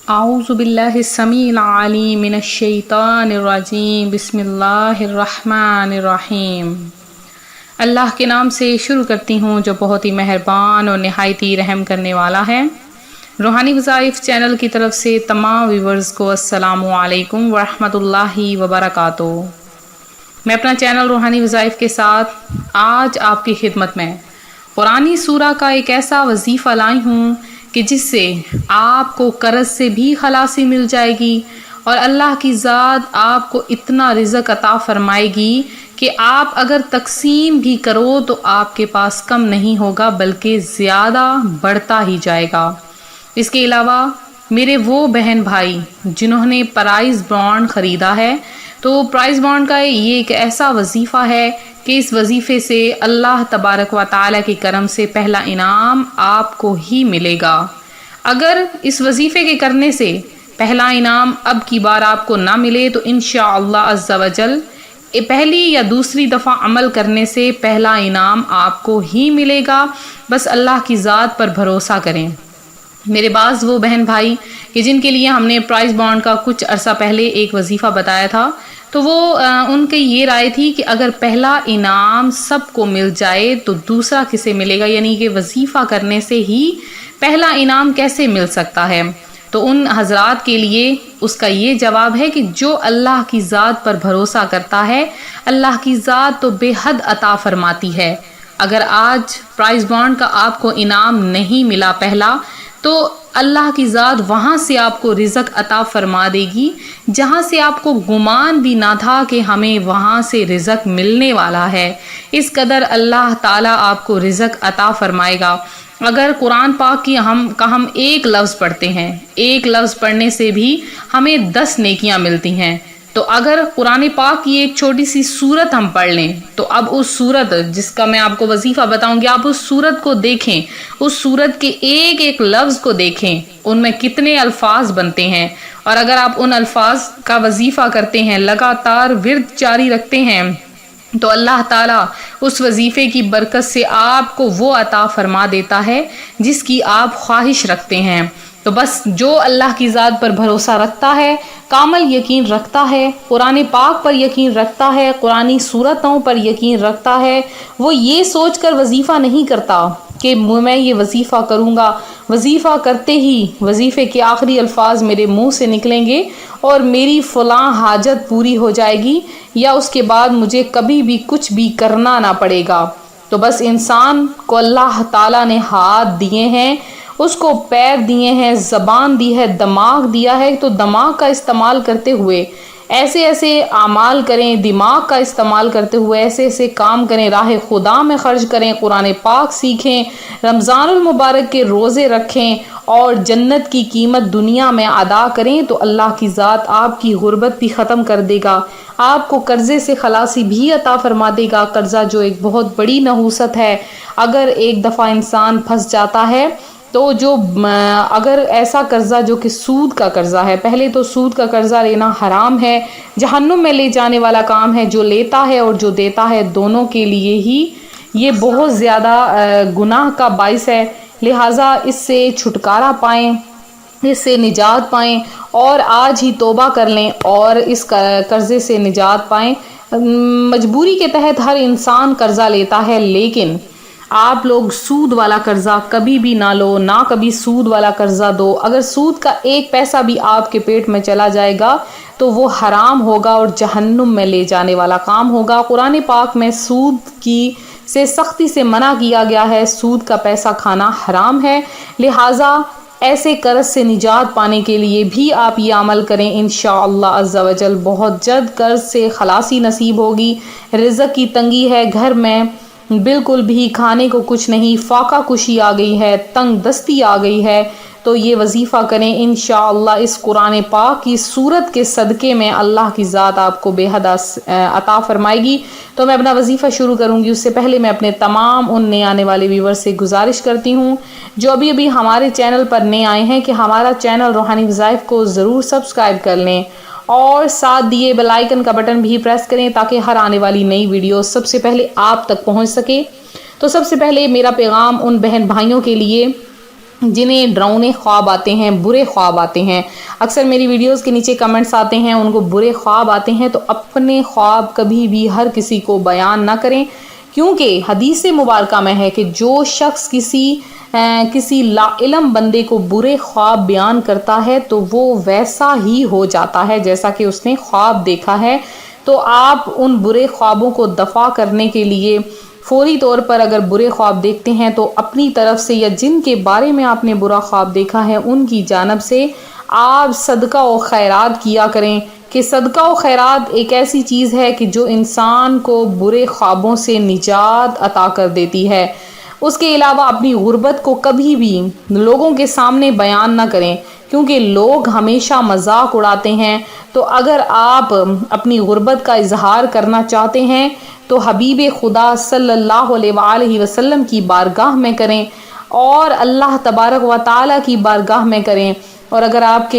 اعوذ باللہ السمیع العلیم من الشیطان الرجیم بسم اللہ الرحمن الرحیم۔ اللہ کے نام سے شروع کرتی ہوں جو بہت ہی مہربان اور نہایت ہی رحم کرنے والا ہے۔ روحانی وظائف چینل کی طرف سے تمام ویورز کو السلام علیکم ورحمۃ اللہ وبرکاتہ۔ میں اپنا چینل روحانی وظائف کے ساتھ آج آپ کی خدمت میں قرآنی سورہ کا ایک ایسا وظیفہ لائی ہوں کہ جس سے آپ کو قرض سے بھی خلاصی مل جائے گی اور اللہ کی ذات آپ کو اتنا رزق عطا فرمائے گی کہ آپ اگر تقسیم بھی کرو تو آپ کے پاس کم نہیں ہوگا بلکہ زیادہ بڑھتا ہی جائے گا۔ اس کے علاوہ میرے وہ بہن بھائی جنہوں نے پرائز بانڈ خریدا ہے تو پرائز بانڈ کا یہ ایک ایسا وظیفہ ہے کہ اس وظیفے سے اللہ تبارک و تعالیٰ کے کرم سے پہلا انعام آپ کو ہی ملے گا۔ اگر اس وظیفے کے کرنے سے پہلا انعام اب کی بار آپ کو نہ ملے تو انشاءاللہ عز و جل پہلی یا دوسری دفعہ عمل کرنے سے پہلا انعام آپ کو ہی ملے گا۔ بس اللہ کی ذات پر بھروسہ کریں۔ میرے بعض وہ بہن بھائی کہ جن کے لیے ہم نے پرائز بانڈ کا کچھ عرصہ پہلے ایک وظیفہ بتایا تھا تو وہ ان کی یہ رائے تھی کہ اگر پہلا انعام سب کو مل جائے تو دوسرا کسے ملے گا، یعنی کہ وظیفہ کرنے سے ہی پہلا انعام کیسے مل سکتا ہے۔ تو ان حضرات کے لیے اس کا یہ جواب ہے کہ جو اللہ کی ذات پر بھروسہ کرتا ہے اللہ کی ذات تو بے حد عطا فرماتی ہے۔ اگر آج پرائز بانڈ کا آپ کو انعام نہیں ملا پہلا تو اللہ کی ذات وہاں سے آپ کو رزق عطا فرما دے گی جہاں سے آپ کو گمان بھی نہ تھا کہ ہمیں وہاں سے رزق ملنے والا ہے۔ اس قدر اللہ تعالیٰ آپ کو رزق عطا فرمائے گا۔ اگر قرآن پاک کی ہم ایک لفظ پڑھتے ہیں، ایک لفظ پڑھنے سے بھی ہمیں 10 نیکیاں ملتی ہیں، تو اگر قرآن پاک کی ایک چھوٹی سی سورت ہم پڑھ لیں تو اب اس سورت جس کا میں آپ کو وظیفہ بتاؤں گی، آپ اس سورت کو دیکھیں، اس سورت کے ایک ایک لفظ کو دیکھیں، ان میں کتنے الفاظ بنتے ہیں، اور اگر آپ ان الفاظ کا وظیفہ کرتے ہیں، لگاتار ورد جاری رکھتے ہیں تو اللہ تعالیٰ اس وظیفے کی برکت سے آپ کو وہ عطا فرما دیتا ہے جس کی آپ خواہش رکھتے ہیں۔ تو بس جو اللہ کی ذات پر بھروسہ رکھتا ہے، کامل یقین رکھتا ہے، قرآن پاک پر یقین رکھتا ہے، قرآنی صورتوں پر یقین رکھتا ہے، وہ یہ سوچ کر وظیفہ نہیں کرتا کہ میں یہ وظیفہ کروں گا، وظیفہ کرتے ہی وظیفے کے آخری الفاظ میرے منہ سے نکلیں گے اور میری فلاں حاجت پوری ہو جائے گی یا اس کے بعد مجھے کبھی بھی کچھ بھی کرنا نہ پڑے گا۔ تو بس انسان کو اللہ تعالیٰ نے ہاتھ دیے ہیں، اس کو پیر دیے ہیں، زبان دی ہے، دماغ دیا ہے، تو دماغ کا استعمال کرتے ہوئے ایسے ایسے اعمال کریں، دماغ کا استعمال کرتے ہوئے ایسے ایسے کام کریں، راہ خدا میں خرچ کریں، قرآن پاک سیکھیں، رمضان المبارک کے روزے رکھیں اور جنت کی قیمت دنیا میں ادا کریں تو اللہ کی ذات آپ کی غربت بھی ختم کر دے گا، آپ کو قرضے سے خلاصی بھی عطا فرما دے گا۔ قرضہ جو ایک بہت بڑی نحوست ہے، اگر ایک دفعہ انسان پھنس جاتا ہے تو اگر ایسا قرضہ جو کہ سود کا قرضہ ہے، پہلے تو سود کا قرضہ لینا حرام ہے، جہنم میں لے جانے والا کام ہے، جو لیتا ہے اور جو دیتا ہے دونوں کے لیے ہی یہ بہت زیادہ گناہ کا باعث ہے، لہٰذا اس سے چھٹکارا پائیں، اس سے نجات پائیں اور آج ہی توبہ کر لیں اور اس قرضے سے نجات پائیں۔ مجبوری کے تحت ہر انسان قرضہ لیتا ہے، لیکن آپ لوگ سود والا قرضہ کبھی بھی نہ لو، نہ کبھی سود والا قرضہ دو۔ اگر سود کا ایک پیسہ بھی آپ کے پیٹ میں چلا جائے گا تو وہ حرام ہوگا اور جہنم میں لے جانے والا کام ہوگا۔ قرآن پاک میں سود سے سختی سے منع کیا گیا ہے، سود کا پیسہ کھانا حرام ہے، لہٰذا ایسے قرض سے نجات پانے کے لیے بھی آپ یہ عمل کریں، انشاءاللہ عز و جل بہت جلد قرض سے خلاصی نصیب ہوگی۔ رزق کی تنگی ہے، گھر میں بالکل بھی کھانے کو کچھ نہیں، فاقہ کشی آ گئی ہے، تنگ دستی آ گئی ہے، تو یہ وظیفہ کریں، انشاءاللہ اس قرآن پاک کی صورت کے صدقے میں اللہ کی ذات آپ کو بے حد عطا فرمائے گی۔ تو میں اپنا وظیفہ شروع کروں گی اس سے پہلے میں اپنے تمام ان نئے آنے والے ویور سے گزارش کرتی ہوں جو ابھی ہمارے چینل پر نئے آئے ہیں کہ ہمارا چینل روحانی وظائف کو ضرور سبسکرائب کر لیں اور ساتھ دیے بیل آئیکن کا بٹن بھی پریس کریں تاکہ ہر آنے والی نئی ویڈیو سب سے پہلے آپ تک پہنچ سکے۔ تو سب سے پہلے میرا پیغام ان بہن بھائیوں کے لیے جنہیں ڈراؤنے خواب آتے ہیں، برے خواب آتے ہیں، اکثر میری ویڈیوز کے نیچے کمنٹس آتے ہیں ان کو برے خواب آتے ہیں، تو اپنے خواب کبھی بھی ہر کسی کو بیان نہ کریں، کیونکہ حدیث مبارکہ میں ہے کہ جو شخص کسی لا علم بندے کو برے خواب بیان کرتا ہے تو وہ ویسا ہی ہو جاتا ہے جیسا کہ اس نے خواب دیکھا ہے۔ تو آپ ان برے خوابوں کو دفع کرنے کے لیے فوری طور پر اگر برے خواب دیکھتے ہیں تو اپنی طرف سے یا جن کے بارے میں آپ نے برا خواب دیکھا ہے ان کی جانب سے آپ صدقہ و خیرات کیا کریں، کہ صدقہ و خیرات ایک ایسی چیز ہے کہ جو انسان کو برے خوابوں سے نجات عطا کر دیتی ہے۔ اس کے علاوہ اپنی غربت کو کبھی بھی لوگوں کے سامنے بیان نہ کریں، کیونکہ لوگ ہمیشہ مذاق اڑاتے ہیں۔ تو اگر آپ اپنی غربت کا اظہار کرنا چاہتے ہیں تو حبیب خدا صلی اللہ علیہ وآلہ وسلم کی بارگاہ میں کریں اور اللہ تبارک و تعالیٰ کی بارگاہ میں کریں۔ اور اگر آپ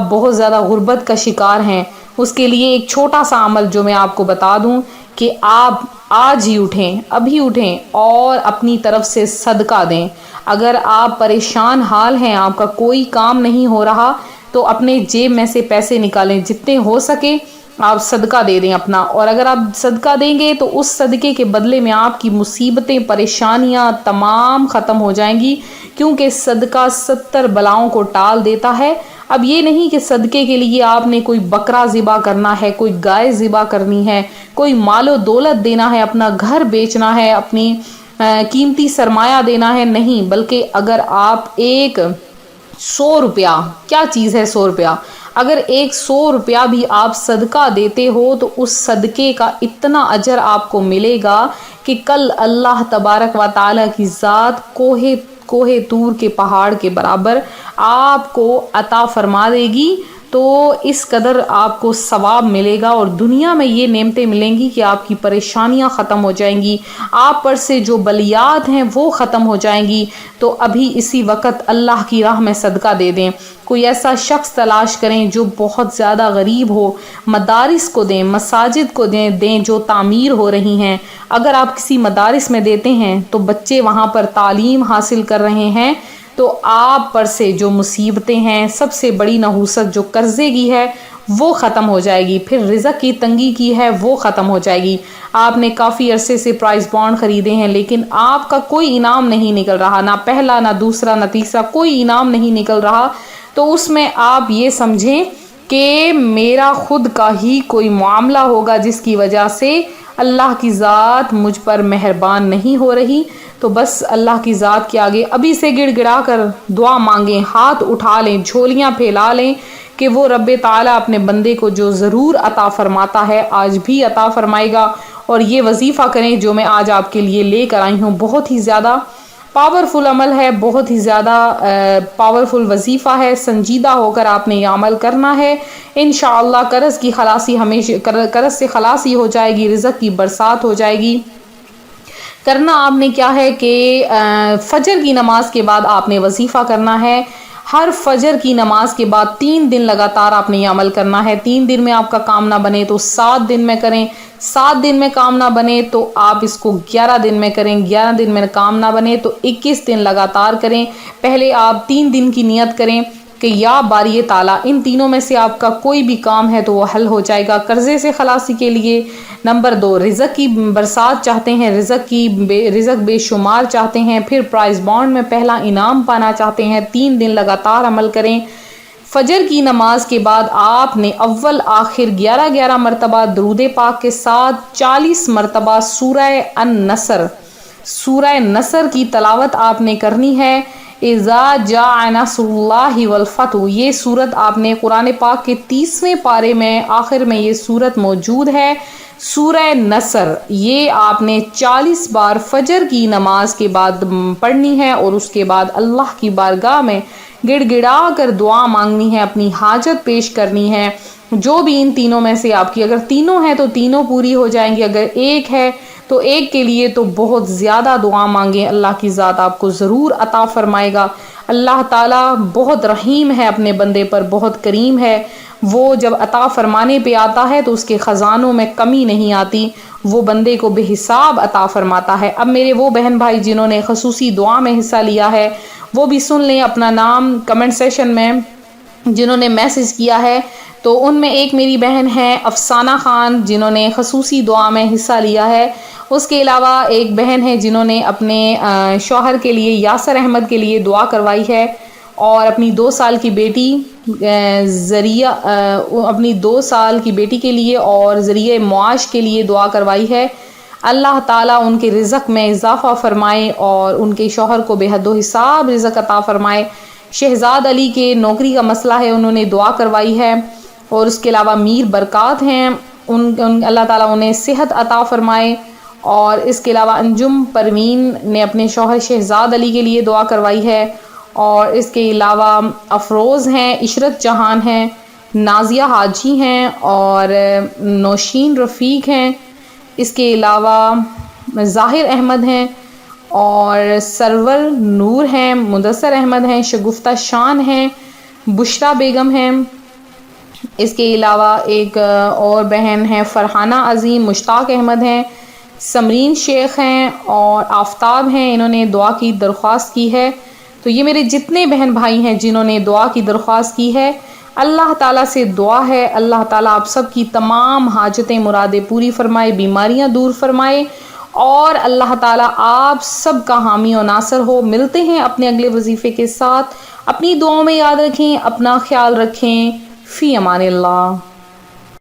بہت زیادہ غربت کا شکار ہیں، اس کے لیے ایک چھوٹا سا عمل جو میں آپ کو بتا دوں کہ آپ آج ہی اٹھیں، ابھی اٹھیں اور اپنی طرف سے صدقہ دیں۔ اگر آپ پریشان حال ہیں، آپ کا کوئی کام نہیں ہو رہا، تو اپنے جیب میں سے پیسے نکالیں، جتنے ہو سکے آپ صدقہ دے دیں اپنا، اور اگر آپ صدقہ دیں گے تو اس صدقے کے بدلے میں آپ کی مصیبتیں، پریشانیاں تمام ختم ہو جائیں گی، کیونکہ صدقہ 70 بلاؤں کو ٹال دیتا ہے۔ اب یہ نہیں کہ صدقے کے لیے آپ نے کوئی بکرا ذبح کرنا ہے، کوئی گائے ذبح کرنی ہے، کوئی مال و دولت دینا ہے، اپنا گھر بیچنا ہے، اپنی قیمتی سرمایہ دینا ہے، نہیں، بلکہ اگر آپ 100 روپیہ، کیا چیز ہے 100 روپیہ، اگر 100 روپیہ بھی آپ صدقہ دیتے ہو تو اس صدقے کا اتنا اجر آپ کو ملے گا کہ کل اللہ تبارک و تعالیٰ کی ذات کوہ طور کے پہاڑ کے برابر آپ کو عطا فرما دے گی۔ تو اس قدر آپ کو ثواب ملے گا اور دنیا میں یہ نعمتیں ملیں گی کہ آپ کی پریشانیاں ختم ہو جائیں گی، آپ پر سے جو بلیات ہیں وہ ختم ہو جائیں گی۔ تو ابھی اسی وقت اللہ کی راہ میں صدقہ دے دیں، کوئی ایسا شخص تلاش کریں جو بہت زیادہ غریب ہو، مدارس کو دیں، مساجد کو دیں جو تعمیر ہو رہی ہیں۔ اگر آپ کسی مدارس میں دیتے ہیں تو بچے وہاں پر تعلیم حاصل کر رہے ہیں، تو آپ پر سے جو مصیبتیں ہیں، سب سے بڑی نحوست جو قرضے کی ہے وہ ختم ہو جائے گی، پھر رزق کی تنگی کی ہے وہ ختم ہو جائے گی۔ آپ نے کافی عرصے سے پرائز بانڈ خریدے ہیں لیکن آپ کا کوئی انعام نہیں نکل رہا، نہ پہلا، نہ دوسرا، نہ تیسرا، کوئی انعام نہیں نکل رہا، تو اس میں آپ یہ سمجھیں کہ میرا خود کا ہی کوئی معاملہ ہوگا جس کی وجہ سے اللہ کی ذات مجھ پر مہربان نہیں ہو رہی۔ تو بس اللہ کی ذات کے آگے ابھی سے گڑ گڑا کر دعا مانگیں، ہاتھ اٹھا لیں، جھولیاں پھیلا لیں کہ وہ رب تعالیٰ اپنے بندے کو جو ضرور عطا فرماتا ہے آج بھی عطا فرمائے گا۔ اور یہ وظیفہ کریں جو میں آج آپ کے لیے لے کر آئی ہوں، بہت ہی زیادہ پاورفل عمل ہے، بہت ہی زیادہ پاورفل وظیفہ ہے، سنجیدہ ہو کر آپ نے یہ عمل کرنا ہے۔ انشاءاللہ قرض سے خلاصی ہو جائے گی، رزق کی برسات ہو جائے گی۔ کرنا آپ نے کیا ہے کہ فجر کی نماز کے بعد آپ نے وظیفہ کرنا ہے، ہر فجر کی نماز کے بعد 3 دن لگاتار آپ نے یہ عمل کرنا ہے۔ 3 دن میں آپ کا کام نہ بنے تو 7 دن میں کریں، 7 دن میں کام نہ بنے تو آپ اس کو 11 دن میں کریں، 11 دن میں کام نہ بنے تو 21 دن لگاتار کریں۔ پہلے آپ 3 دن کی نیت کریں کہ یا باری تعالیٰ ان تینوں میں سے آپ کا کوئی بھی کام ہے تو وہ حل ہو جائے گا۔ قرضے سے خلاصی کے لیے، نمبر 2 رزق کی برسات چاہتے ہیں، رزق بے شمار چاہتے ہیں، پھر پرائز بانڈ میں پہلا انعام پانا چاہتے ہیں، 3 دن لگاتار عمل کریں۔ فجر کی نماز کے بعد آپ نے اول آخر 11 مرتبہ درود پاک کے ساتھ 40 مرتبہ سورہ نصر کی تلاوت آپ نے کرنی ہے۔ اذا جاء نصر اللہ والفتح، یہ سورت آپ نے قرآن پاک کے 30ویں پارے میں آخر میں یہ سورت موجود ہے، سورہ نصر، یہ آپ نے 40 بار فجر کی نماز کے بعد پڑھنی ہے اور اس کے بعد اللہ کی بارگاہ میں گڑ گڑا کر دعا مانگنی ہے، اپنی حاجت پیش کرنی ہے۔ جو بھی ان تینوں میں سے آپ کی، اگر تینوں ہیں تو تینوں پوری ہو جائیں گی، اگر ایک ہے تو ایک کے لیے تو بہت زیادہ دعا مانگیں، اللہ کی ذات آپ کو ضرور عطا فرمائے گا۔ اللہ تعالیٰ بہت رحیم ہے اپنے بندے پر، بہت کریم ہے. وہ جب عطا فرمانے پہ آتا ہے تو اس کے خزانوں میں کمی نہیں آتی، وہ بندے کو بے حساب عطا فرماتا ہے. اب میرے وہ بہن بھائی جنہوں نے خصوصی دعا میں حصہ لیا ہے وہ بھی سن لیں اپنا نام کمنٹ سیشن میں جنہوں نے میسج کیا ہے. تو ان میں ایک میری بہن ہے افسانہ خان جنہوں نے خصوصی دعا میں حصہ لیا ہے. اس کے علاوہ ایک بہن ہے جنہوں نے اپنے شوہر کے لیے یاسر احمد کے لیے دعا کروائی ہے، اور اپنی 2 سال کی بیٹی ذریعہ اپنی 2 سال کی بیٹی کے لیے اور ذریعہ معاش کے لیے دعا کروائی ہے. اللہ تعالیٰ ان کے رزق میں اضافہ فرمائے اور ان کے شوہر کو بے حد و حساب رزق عطا فرمائے. شہزاد علی کے نوکری کا مسئلہ ہے، انہوں نے دعا کروائی ہے. اور اس کے علاوہ میر برکات ہیں، اللہ تعالیٰ انہیں صحت عطا فرمائے. اور اس کے علاوہ انجم پروین نے اپنے شوہر شہزاد علی کے لیے دعا کروائی ہے. اور اس کے علاوہ افروز ہیں، عشرت جہان ہیں، نازیہ حاجی ہیں اور نوشین رفیق ہیں. اس کے علاوہ ظاہر احمد ہیں اور سرور نور ہیں، مدثر احمد ہیں، شگفتہ شان ہیں، بشرا بیگم ہیں. اس کے علاوہ ایک اور بہن ہیں فرحانہ عظیم، مشتاق احمد ہیں، سمرین شیخ ہیں اور آفتاب ہیں. انہوں نے دعا کی درخواست کی ہے. تو یہ میرے جتنے بہن بھائی ہیں جنہوں نے دعا کی درخواست کی ہے، اللہ تعالیٰ سے دعا ہے اللہ تعالیٰ آپ سب کی تمام حاجتیں مرادیں پوری فرمائے، بیماریاں دور فرمائے، اور اللہ تعالیٰ آپ سب کا حامی و ناصر ہو. ملتے ہیں اپنے اگلے وظیفے کے ساتھ. اپنی دعاؤں میں یاد رکھیں، اپنا خیال رکھیں. فی امان اللہ.